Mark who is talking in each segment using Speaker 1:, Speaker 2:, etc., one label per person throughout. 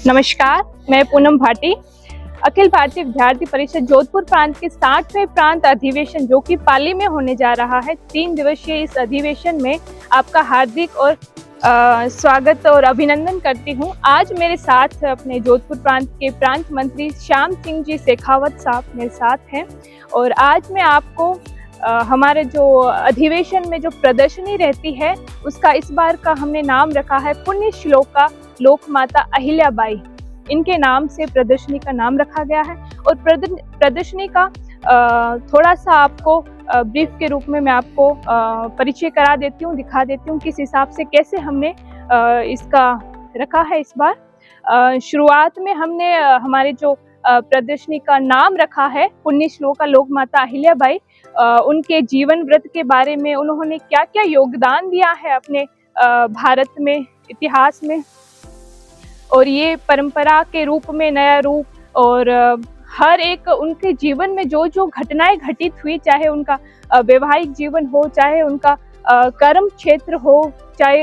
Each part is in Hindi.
Speaker 1: नमस्कार, मैं पूनम भाटी। अखिल भारतीय विद्यार्थी परिषद जोधपुर प्रांत के 60वें प्रांत अधिवेशन जो कि पाली में होने जा रहा है, 3 दिवसीय इस अधिवेशन में आपका हार्दिक और स्वागत और अभिनंदन करती हूं। आज मेरे साथ अपने जोधपुर प्रांत के प्रांत मंत्री श्याम सिंह जी शेखावत साहब मेरे साथ हैं और आज मैं आपको हमारे जो अधिवेशन में जो प्रदर्शनी रहती है उसका इस बार का हमने नाम रखा है पुण्य श्लोका लोक माता अहिल्याबाई। इनके नाम से प्रदर्शनी का नाम रखा गया है और प्रदर्शनी का थोड़ा सा आपको ब्रीफ के रूप में मैं आपको परिचय करा देती हूँ, दिखा देती हूँ किस हिसाब से कैसे हमने इसका रखा है। इस बार शुरुआत में हमने हमारे जो प्रदर्शनी का नाम रखा है पुण्य श्लोका लोक माता अहिल्याबाई, उनके जीवन व्रत के बारे में, उन्होंने क्या क्या योगदान दिया है अपने भारत में इतिहास में, और ये परंपरा के रूप में नया रूप और हर एक उनके जीवन में जो जो घटनाएं घटित हुई, चाहे उनका वैवाहिक जीवन हो, चाहे उनका कर्म क्षेत्र हो, चाहे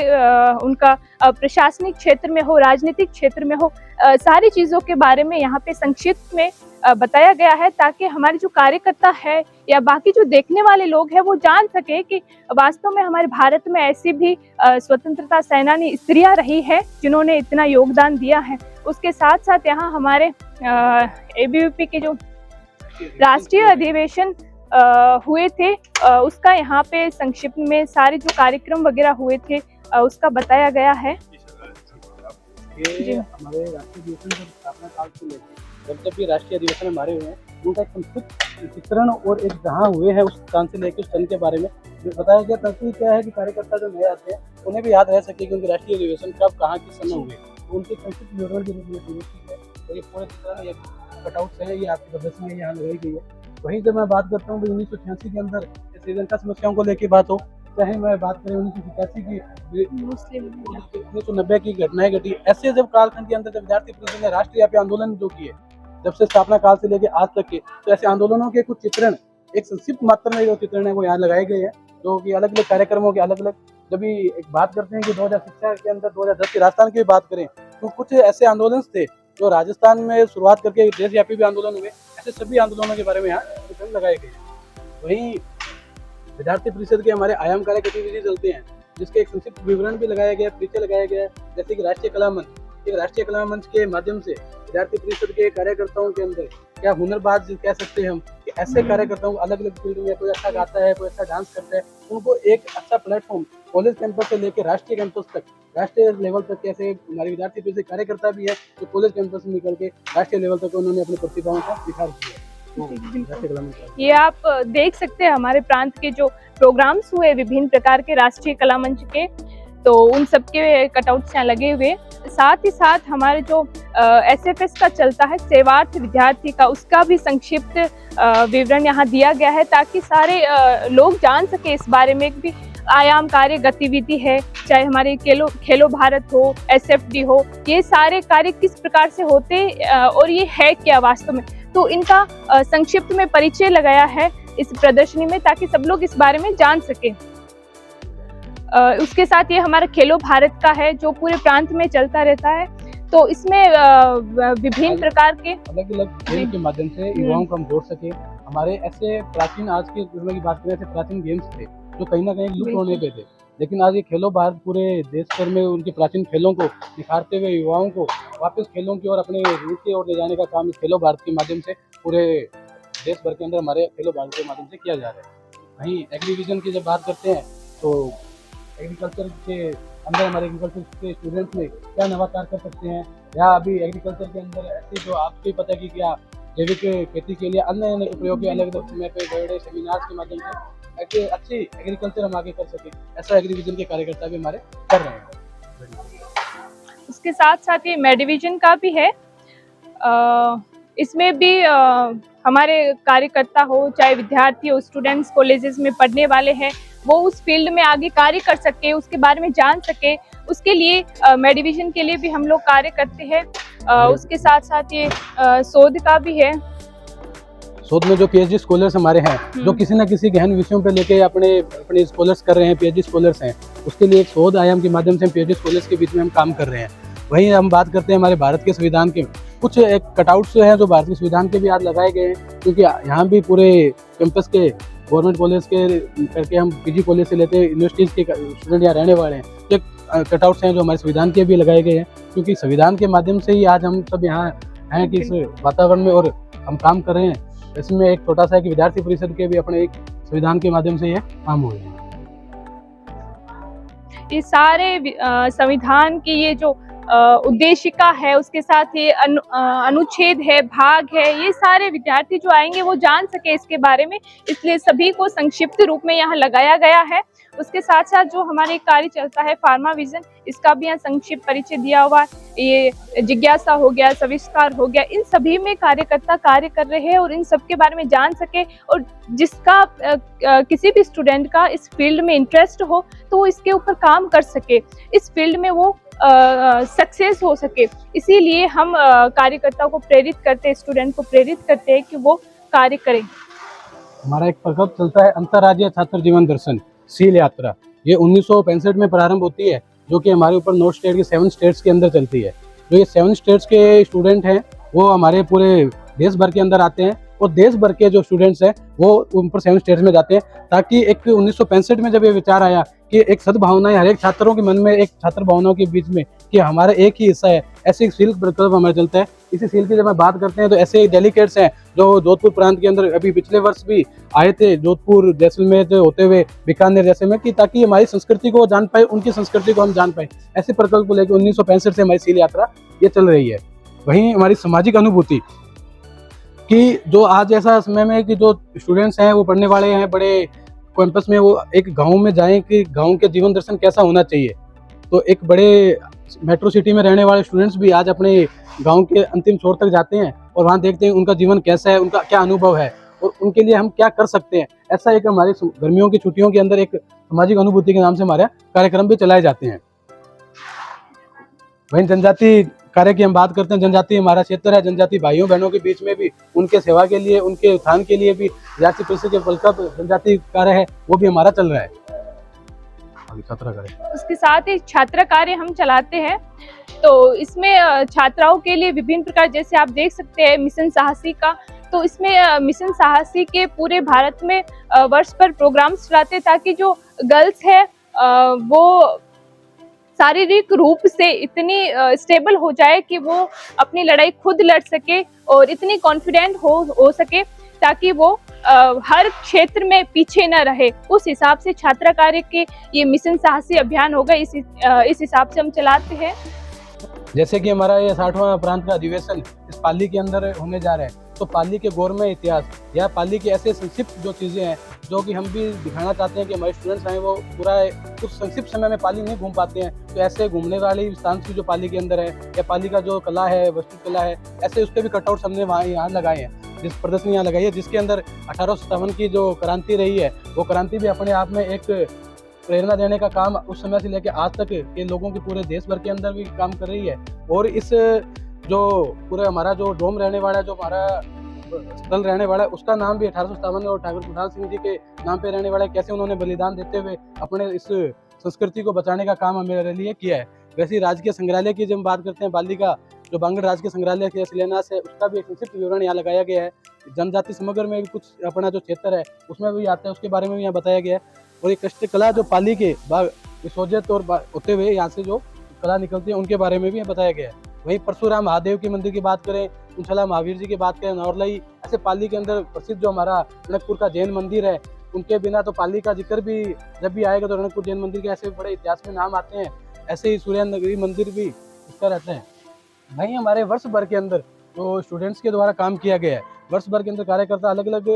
Speaker 1: उनका प्रशासनिक क्षेत्र में हो, राजनीतिक क्षेत्र में हो, सारी चीज़ों के बारे में यहाँ पे संक्षिप्त में बताया गया है ताकि हमारे जो कार्यकर्ता है या बाकी जो देखने वाले लोग हैं वो जान सके कि वास्तव में हमारे भारत में ऐसी भी स्वतंत्रता सेनानी स्त्रियां रही है जिन्होंने इतना योगदान दिया है। उसके साथ साथ यहाँ हमारे एबीवीपी के जो राष्ट्रीय अधिवेशन हुए थे उसका यहाँ पे संक्षिप्त में सारे जो कार्यक्रम वगैरह हुए थे उसका बताया गया है।
Speaker 2: ये हमारे राष्ट्रीय अधिवेशन जब स्थापना काल से लेकर जब भी राष्ट्रीय अधिवेशन हमारे हुए हैं उनका एक संक्षिप्त चित्रण और एक जहाँ हुए हैं उस स्थान से लेकर उस स्थान के बारे में बताया गया, ताकि क्या है कि कार्यकर्ता जो नए आते हैं उन्हें भी याद रह सके कि उनके राष्ट्रीय अधिवेशन कब कहाँ किस समय हुए, तो उनके संक्षिप्त विवरण के रूप में है। और ये पूरे चित्रण ये कटआउट्स है, ये आपकी प्रदर्शनी यहाँ लगाई गई है। वहीं जब मैं बात करता हूँ 1986 के अंदर श्रीलंका समस्याओं को लेकर बात हो, चाहे मैं बात करें 1985 की, 1990 की घटनाएं घटी, ऐसे जब कालखंड के अंदर जब विद्यार्थी परिषद ने राष्ट्रव्यापी आंदोलन जो किए जब से स्थापना काल से लेकर आज तक के, तो ऐसे आंदोलनों के कुछ चित्रण एक संक्षिप्त मात्रा में जो चित्रण है वो यहाँ लगाए गए हैं, जो कि अलग अलग कार्यक्रमों के अलग अलग। जब भी एक बात करते हैं कि 2000 शिक्षा के अंदर 2010 के राजस्थान की बात करें तो कुछ ऐसे आंदोलन थे जो राजस्थान में शुरुआत करके देशव्यापी भी आंदोलन हुए, ऐसे सभी आंदोलनों के बारे में यहाँ चित्रण लगाए गए हैं। वहीं विद्यार्थी परिषद के हमारे आयामकारी गतिविधि चलते हैं जिसके एक संक्षिप्त विवरण भी लगाया गया, परिचय लगाया गया, जैसे कि राष्ट्रीय कला मंच। एक राष्ट्रीय कला मंच के माध्यम से विद्यार्थी परिषद के कार्यकर्ताओं के अंदर क्या हुनरबाज कह सकते हैं हम, कि ऐसे कार्यकर्ताओं को अलग अलग फील्ड में कोई अच्छा गाता है, कोई अच्छा डांस करता है, उनको एक अच्छा प्लेटफॉर्म कॉलेज कैंपस से लेकर राष्ट्रीय कैंपस तक, राष्ट्रीय लेवल तक, कैसे हमारे विद्यार्थी परिषद कार्यकर्ता भी है जो कॉलेज कैंपस से निकल के राष्ट्रीय लेवल तक उन्होंने अपनी प्रतिभाओं का निखार किया।
Speaker 1: ये आप देख सकते हैं हमारे प्रांत के जो प्रोग्राम्स हुए विभिन्न प्रकार के राष्ट्रीय कला मंच के, तो उन सबके कटआउट्स यहाँ लगे हुए। साथ ही साथ हमारे जो एसएफएस का चलता है सेवार्थ विद्यार्थी का, उसका भी संक्षिप्त विवरण यहाँ दिया गया है ताकि सारे लोग जान सके इस बारे में भी। आयाम कार्य गतिविधि है, चाहे हमारे खेलो भारत हो, एसएफडी हो, ये सारे कार्य किस प्रकार से होते और ये है क्या वास्तव में, तो इनका संक्षिप्त में परिचय लगाया है इस प्रदर्शनी में ताकि सब लोग इस बारे में जान सके। उसके साथ ये हमारा खेलो भारत का है जो पूरे प्रांत में चलता रहता है, तो इसमें विभिन्न प्रकार के
Speaker 2: अलग अलग खेल के माध्यम से युवाओं को हम जोड़ सके। हमारे ऐसे प्राचीन आज के की बात करें, ऐसे प्राचीन गेम्स थे जो कहीं ना कहीं लुप्त होने पे थे, लेकिन आज ये खेलो भारत पूरे देश भर में उनके प्राचीन खेलों को निखारते हुए युवाओं को वापस खेलों की ओर, अपने रूट की ओर ले जाने का काम इस खेलो भारत के माध्यम से पूरे देश भर के अंदर हमारे खेलो भारत के माध्यम से किया जा रहा है। वहीं एग्रीविजन की जब बात करते हैं तो एग्रीकल्चर के अंदर हमारे एग्रीकल्चर के स्टूडेंट्स में क्या नवाचार कर सकते हैं, या अभी एग्रीकल्चर के अंदर ऐसे जो आपको ही पता है कि क्या जैविक खेती के लिए अन्य अन्य प्रयोग अलग अलग समय पे बड़े सेमिनार्स के माध्यम से ऐसे अच्छी एग्रीकल्चर हम आगे कर सके, ऐसा एग्रीविजन के कार्यकर्ता भी हमारे कर रहे हैं।
Speaker 1: उसके साथ साथ ये मेडिविजन का भी है, इसमें भी हमारे कार्यकर्ता हो, चाहे विद्यार्थी हो, स्टूडेंट्स कॉलेजेस में पढ़ने वाले हैं, वो उस फील्ड में आगे कार्य कर सके, उसके बारे में जान सके, उसके लिए मेडिविजन के लिए भी हम लोग कार्य करते हैं। उसके साथ साथ ये शोध का भी है।
Speaker 2: शोध में जो पीएचडी स्कॉलर्स हमारे हैं जो किसी न किसी गहन विषयों पे लेके अपने स्कॉलर्स कर रहे हैं, पीएचडी स्कॉलर्स हैं, उसके लिए एक शोध आयाम के माध्यम से हम पीएचडी कॉलेज के बीच में हम काम कर रहे हैं। वहीं हम बात करते हैं हमारे भारत के संविधान के, कुछ एक कटआउट्स हैं जो भारत के संविधान के भी आज लगाए गए हैं, क्योंकि यहाँ भी पूरे कैंपस के गवर्नमेंट कॉलेज के करके हम पीजी कॉलेज से लेते हैं, यूनिवर्सिटीज़ के स्टूडेंट यहाँ रहने वाले हैं, तो कटआउट्स हैं जो हमारे संविधान के भी लगाए गए हैं, क्योंकि संविधान के माध्यम से ही आज हम सब यहाँ हैं कि इस वातावरण में और हम काम कर रहे हैं। इसमें एक छोटा सा है कि विद्यार्थी परिषद के भी अपने एक संविधान के माध्यम से ये काम हो रहे हैं।
Speaker 1: ये सारे संविधान की ये जो उद्देशिका है, उसके साथ ये अनुच्छेद है, भाग है, ये सारे विद्यार्थी जो आएंगे वो जान सके इसके बारे में, इसलिए सभी को संक्षिप्त रूप में यहाँ लगाया गया है। उसके साथ साथ जो हमारे कार्य चलता है फार्मा विजन, इसका भी यहाँ संक्षिप्त परिचय दिया हुआ है। ये जिज्ञासा हो गया, सविष्कार हो गया, इन सभी में कार्यकर्ता कार्य कर रहे हैं और इन सब के बारे में जान सके, और जिसका किसी भी स्टूडेंट का इस फील्ड में इंटरेस्ट हो तो वो इसके ऊपर काम कर सके, इस फील्ड में वो सक्सेस हो सके। इसीलिए हम कार्यकर्ताओं को प्रेरित करते हैं, स्टूडेंट को प्रेरित करते हैं कि वो कार्य करें।
Speaker 2: हमारा एक प्रकल्प चलता है अंतर्राज्यीय छात्र जीवन दर्शन सील यात्रा। ये 1965 में प्रारंभ होती है, जो कि हमारे ऊपर नॉर्थ स्टेट के 7 स्टेट्स के अंदर चलती है। जो ये 7 स्टेट्स के स्टूडेंट हैं वो हमारे पूरे देश भर के अंदर आते हैं, और देश भर के जो स्टूडेंट्स हैं वो ऊपर 7 स्टेट्स में जाते हैं, ताकि एक 1965 में जब ये विचार आया कि एक सद्भावना है हर एक छात्रों के मन में, एक छात्र भावनाओं के बीच में कि हमारा एक ही हिस्सा है, ऐसे एक सील प्रकल्प हमारा चलता है। इसी सील की जब मैं बात करते हैं तो ऐसे डेलीगेट्स हैं जो जोधपुर प्रांत के अंदर अभी पिछले वर्ष भी आए थे, जोधपुर जैसलमेर से होते हुए बीकानेर जैसे में, कि ताकि हमारी संस्कृति को जान पाए, उनकी संस्कृति को हम जान पाए। ऐसे प्रकल्प को लेकर 1965 से हमारी सील यात्रा ये चल रही है। वहीं हमारी सामाजिक अनुभूति कि जो आज ऐसा समय में कि जो स्टूडेंट्स हैं वो पढ़ने वाले हैं बड़े कैंपस में, वो एक गांव में जाएं कि गांव के जीवन दर्शन कैसा होना चाहिए। तो एक बड़े मेट्रो सिटी में रहने वाले स्टूडेंट्स भी आज अपने गांव के अंतिम छोर तक जाते हैं और वहां देखते हैं उनका जीवन कैसा है, उनका क्या अनुभव है और उनके लिए हम क्या कर सकते हैं। ऐसा एक हमारी गर्मियों की छुट्टियों के अंदर एक सामाजिक अनुभूति के नाम से हमारे कार्यक्रम भी चलाए जाते हैं। वहीं जनजाति कार्य की हम बात करते हैं, जनजाति हमारा क्षेत्र है, जनजाति भाइयों बहनों के बीच में भी उनके सेवा के लिए, उनके उत्थान के लिए भी विद्यार्थी परिषद के प्रकल्प जनजाति कार्य है वो भी हमारा चल रहा है। छात्रा कार्य,
Speaker 1: उसके साथ ही छात्रा कार्य हम चलाते हैं, तो इसमें छात्राओं के लिए विभिन्न प्रकार, जैसे आप देख सकते हैं मिशन साहसी का, तो इसमें मिशन साहसी के पूरे भारत में वर्ष पर प्रोग्राम्स चलाते हैं, ताकि जो गर्ल्स है वो शारीरिक रूप से इतनी स्टेबल हो जाए कि वो अपनी लड़ाई खुद लड़ सके और इतनी कॉन्फिडेंट हो सके, ताकि वो हर क्षेत्र में पीछे न रहे। उस हिसाब से छात्रा कार्य के ये मिशन साहसी अभियान होगा, इस हिसाब से हम चलाते हैं।
Speaker 2: जैसे कि हमारा ये 60वां प्रांत का अधिवेशन इस पाली के अंदर होने जा रहा है, तो पाली के गौरवमय इतिहास या पाली की ऐसे संक्षिप्त जो चीज़ें हैं जो कि हम भी दिखाना चाहते हैं कि हमारे स्टूडेंट्स हैं वो पूरा कुछ संक्षिप्त समय में पाली नहीं घूम पाते हैं, तो ऐसे घूमने वाली स्थान की जो पाली के अंदर है या पाली का जो कला है, वास्तुकला है, ऐसे उसके भी कटआउट्स हमने वहाँ यहाँ लगाए हैं, जिस प्रदर्शनी यहाँ लगाई है, जिसके अंदर 1857 की जो क्रांति रही है वो क्रांति भी अपने आप में एक प्रेरणा देने का काम उस समय से लेकर आज तक के लोगों के पूरे देश भर के अंदर भी काम कर रही है। और इस जो पूरा हमारा जो डोम रहने वाला है, जो हमारा स्थल रहने वाला है, उसका नाम भी 1857 और ठाकुर खुदाल सिंह जी के नाम पे रहने वाला है। कैसे उन्होंने बलिदान देते हुए अपने इस संस्कृति को बचाने का काम हमारे लिए किया है। वैसे ही राजकीय संग्रहालय की जब हम बात करते हैं, बाली का जो बांगड़ राजकीय संग्रहालय के शिलान्यास है, उसका भी एक संक्षिप्त विवरण यहाँ लगाया गया है। जनजाति समग्र में भी कुछ अपना जो क्षेत्र है उसमें भी आता है, उसके बारे में भी यहाँ बताया गया है। और ये कष्टकला जो पाली के विसर्जित और होते हुए यहाँ से जो कला निकलती है उनके बारे में भी बताया गया है। वहीं परशुराम महादेव के मंदिर की बात करें, कुंचला महावीर जी की बात करें, नौरलई, ऐसे पाली के अंदर प्रसिद्ध जो हमारा रणकपुर का जैन मंदिर है, उनके बिना तो पाली का जिक्र भी जब भी आएगा तो रणकपुर जैन मंदिर के ऐसे बड़े इतिहास में नाम आते हैं। ऐसे ही सूर्य नगरी मंदिर भी इसका रहता है। वहीं हमारे वर्ष भर के अंदर जो स्टूडेंट्स के द्वारा काम किया गया है, वर्ष भर के अंदर कार्यकर्ता अलग अलग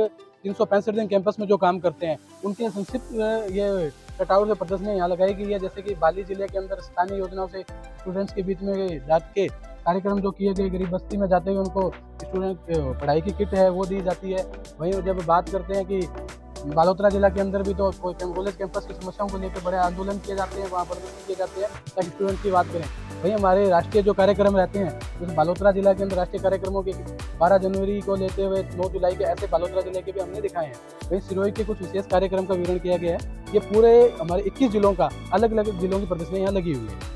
Speaker 2: 365 दिन कैंपस में जो काम करते हैं उनके संक्षिप्त ये कटआउट से प्रदर्शनी यहाँ लगाई गई है। जैसे कि बाली जिले के अंदर स्थानीय योजनाओं से स्टूडेंट्स के बीच में जाके कार्यक्रम जो किए गए, गरीब बस्ती में जाते हुए उनको स्टूडेंट पढ़ाई की किट है वो दी जाती है। वहीं जब बात करते हैं कि बालोतरा जिला के अंदर भी तो कॉलेज कैंपस की समस्याओं को लेकर बड़े आंदोलन किए जाते हैं, वहाँ प्रदर्शन किए जाते हैं ताकि स्टूडेंट्स की बात करें। वहीं हमारे राष्ट्रीय जो कार्यक्रम रहते हैं, जैसे बालोतरा जिला के अंदर राष्ट्रीय कार्यक्रमों के 12 जनवरी को लेते हुए 9 जुलाई के ऐसे बालोतरा जिले के भी हमने दिखाए हैं। वहीं सिरोही के कुछ विशेष कार्यक्रम का विवरण किया गया है। ये पूरे हमारे 21 जिलों का अलग अलग जिलों की प्रदर्शनी यहाँ लगी हुई है।